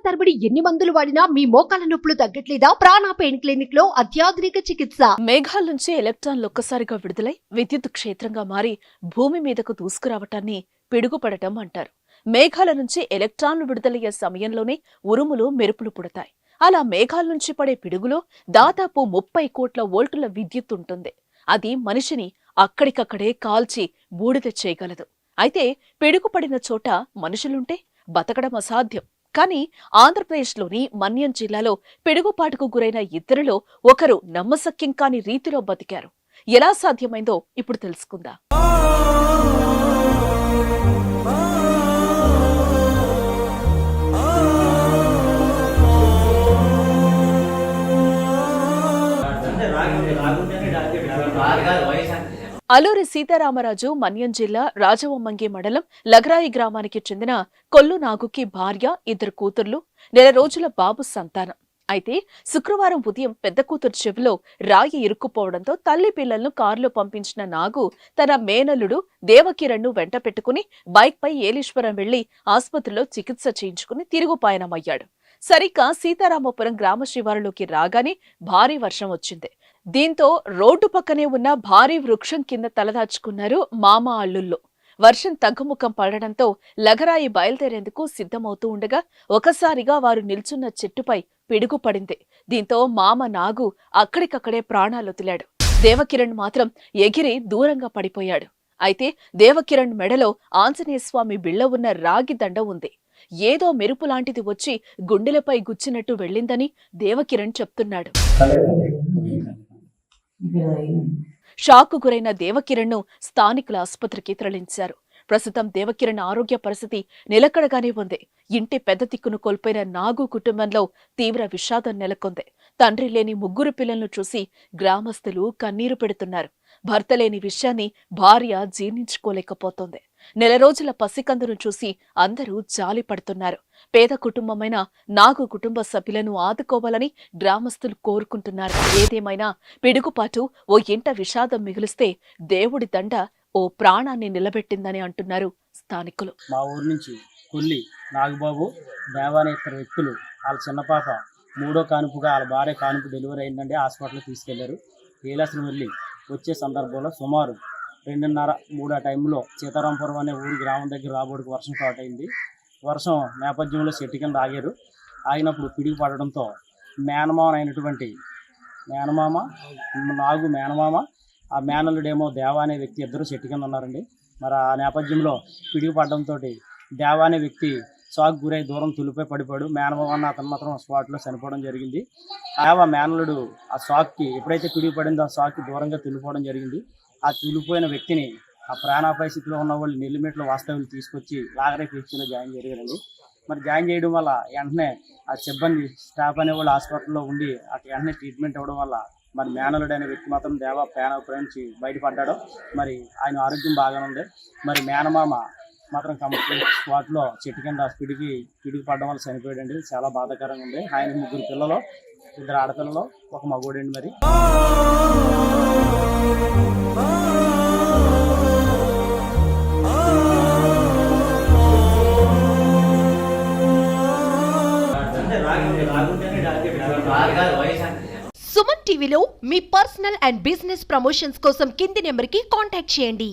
తరబడి ఎన్ని మందులు వాడినా మీ మోకాల నొప్పులు తగ్గట్లేదా? ప్రాణ పెయిన్ క్లినిక్ లో అత్యాధునిక చికిత్స. మేఘాల నుంచి ఎలక్ట్రాన్లు ఒక్కసారిగా విడుదలై విద్యుత్ క్షేత్రంగా మారి భూమి మీదకు దూసుకురావటాన్ని పిడుగుపడటం అంటారు. మేఘాల నుంచి ఎలక్ట్రాన్లు విడుదలయ్యే సమయంలోనే ఉరుములు మెరుపులు పుడతాయి. అలా మేఘాల నుంచి పడే పిడుగులో దాదాపు 30 కోట్ల వోల్టుల విద్యుత్ ఉంటుంది. అది మనిషిని అక్కడికక్కడే కాల్చి బూడిద చేయగలదు. అయితే పిడుగు పడిన చోట మనుషులుంటే బతకడం అసాధ్యం. కానీ ఆంధ్రప్రదేశ్లోని మన్యం జిల్లాలో పిడుగుపాటుకు గురైన ఇద్దరిలో ఒకరు నమ్మశక్యం కాని రీతిలో బతికారు. ఎలా సాధ్యమైందో ఇప్పుడు తెలుసుకుందాం. అల్లూరి సీతారామరాజు మన్యం జిల్లా రాజవొమ్మంగి మండలం లగరాయి గ్రామానికి చెందిన కొల్లు నాగుకి భార్య, 2 కూతుర్లు, నెల రోజుల బాబు సంతానం. అయితే శుక్రవారం ఉదయం పెద్ద కూతురు చెవిలో రాయి ఇరుక్కుపోవడంతో తల్లి పిల్లలను కారులో పంపించిన నాగు తన మేనల్లుడు దేవకిరణ్ను వెంట పెట్టుకుని బైక్పై ఏలీశ్వరం వెళ్లి ఆసుపత్రిలో చికిత్స చేయించుకుని తిరుగు పయనమయ్యాడు. సరిగ్గా సీతారామపురం గ్రామ శివారులోకి రాగానే భారీ వర్షం వచ్చింది. దీంతో రోడ్డు పక్కనే ఉన్న భారీ వృక్షం కింద తలదాచుకున్నారు మామ అల్లుళ్ళు. వర్షం తగ్గుముఖం పడడంతో లగరాయి బయలుదేరేందుకు సిద్ధమవుతూ ఉండగా ఒకసారిగా వారు నిల్చున్న చెట్టుపై పిడుగు పడింది. దీంతో మామ నాగు అక్కడికక్కడే ప్రాణాలొదిలాడు. దేవకిరణ్ మాత్రం ఎగిరి దూరంగా పడిపోయాడు. అయితే దేవకిరణ్ మెడలో ఆంజనేయస్వామి బిళ్ల ఉన్న రాగి దండ ఉంది. ఏదో మెరుపులాంటిది వచ్చి గుండెలపై గుచ్చినట్టు వెళ్ళిందని దేవకిరణ్ చెప్తున్నాడు. షాకు గురైన దేవకిరణ్ను స్థానికుల ఆసుపత్రికి తరలించారు. ప్రస్తుతం దేవకిరణ్ ఆరోగ్య పరిస్థితి నిలకడగానే ఉంది. ఇంటి పెద్ద దిక్కును కోల్పోయిన నాగు కుటుంబంలో తీవ్ర విషాదం నెలకొంది. తండ్రి లేని 3 పిల్లలను చూసి గ్రామస్తులు కన్నీరు పెడుతున్నారు. భర్త లేని విషయాన్ని భార్య జీర్ణించుకోలేకపోతోంది. నెల రోజుల పసికందును చూసి అందరూ జాలి పడుతున్నారు. పేద కుటుంబమైన నాగు కుటుంబ సభ్యులను ఆదుకోవాలని గ్రామస్తులు కోరుకుంటున్నారు. ఏదేమైనా పిడుగుపాటు ఓ ఇంట విషాదం మిగిలిస్తే దేవుడి దండ ఓ ప్రాణాన్ని నిలబెట్టిందని అంటున్నారు స్థానికులు. మా ఊరు నుంచి కొల్లి నాగబాబు, దేవాని 2 వ్యక్తులు వాళ్ళ చిన్న పాప 3వ కానుపుగా వాళ్ళ భార్య కానుపు డెలివరీ అయిందండి. హాస్పిటల్కి తీసుకెళ్లారు. ఏలాసం వెళ్ళి వచ్చే సందర్భంలో సుమారు 2:30-3 ఆ టైంలో సీతారాంపురం అనే ఊరు గ్రామం దగ్గర రాబోడికి వర్షం స్టార్ట్ అయింది. వర్షం నేపథ్యంలో చెట్టు కింద ఆగారు. ఆగినప్పుడు పిడుగు పడడంతో అయినటువంటి నాగు మేనమామ, ఆ మేనల్లుడేమో దేవా అనే వ్యక్తి, ఇద్దరు చెట్టు కింద ఉన్నారండి. మరి ఆ నేపథ్యంలో పిడుగు పడడంతో దేవా అనే వ్యక్తి షాక్ గురై దూరం తులిపోయి పడిపోయాడు. మేనమామ అన్న అతను మాత్రం స్పాట్లో చనిపోవడం జరిగింది. మేనల్లుడు ఆ షాక్కి ఎప్పుడైతే పిడుగు పడిందో ఆ షాక్కి దూరంగా తులిపోవడం జరిగింది. ఆ తులిపోయిన వ్యక్తిని ఆ ప్రాణాపాయ స్థితిలో ఉన్న వాళ్ళు నెల్లిమెట్లో వాస్తవ్యులు తీసుకొచ్చి లాగరే పిహెచ్సిలో జాయిన్ చేయగలండి. మరి జాయిన్ చేయడం వల్ల వెంటనే ఆ సిబ్బంది స్టాఫ్ అనేవాళ్ళు హాస్పిటల్లో ఉండి అక్కడ వెంటనే ట్రీట్మెంట్ ఇవ్వడం వల్ల మరి మేనలుడు అనే వ్యక్తి మాత్రం దేవా ప్రాణాపాయం నుంచి బయటపడ్డాడు. మరి ఆయన ఆరోగ్యం బాగానే ఉంది. మరి మేనమామ మాత్రం కంప్లీట్ స్పాట్లో చెట్టు కింద పిడికి పడడం వల్ల చనిపోయాడండి. చాలా బాధాకరంగా ఉంది. ఆయన 3 పిల్లలు, 2 ఆడపిల్లలు, 1 మగోడండి. మరి సుమన్ టీవీలో మీ పర్సనల్ అండ్ బిజినెస్ ప్రమోషన్స్ కోసం కింది నెంబర్కి కాంటాక్ట్ చేయండి.